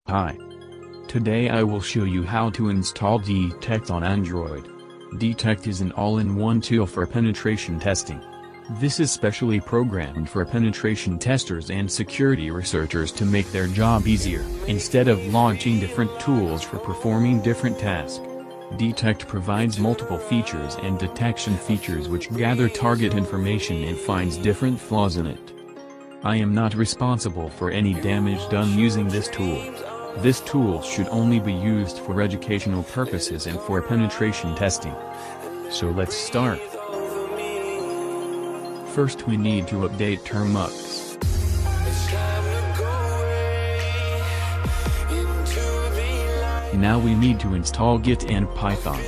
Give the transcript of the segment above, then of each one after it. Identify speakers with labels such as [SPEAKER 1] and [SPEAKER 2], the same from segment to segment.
[SPEAKER 1] Hi. Today I will show you how to install TECT on Android. TECT is an all-in-one tool for penetration testing. This is specially programmed for penetration testers and security researchers to make their job easier. Instead of launching different tools for performing different tasks, TECT provides multiple features and detection features which gather target information and finds different flaws in it. I am not responsible for any damage done using this tool. This tool should only be used for educational purposes and for penetration testing. So let's start. First we need to update Termux. Now we need to install Git and Python.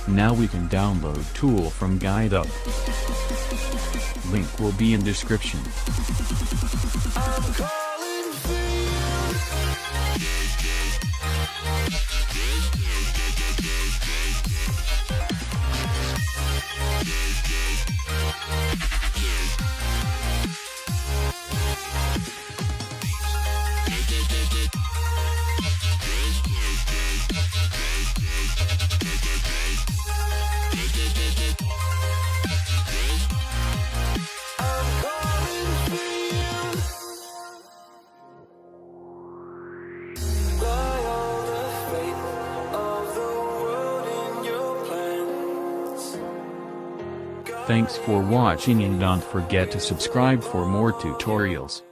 [SPEAKER 1] Now we can download tool from Guide Up. Link will be in description. Thanks for watching and don't forget to subscribe for more tutorials.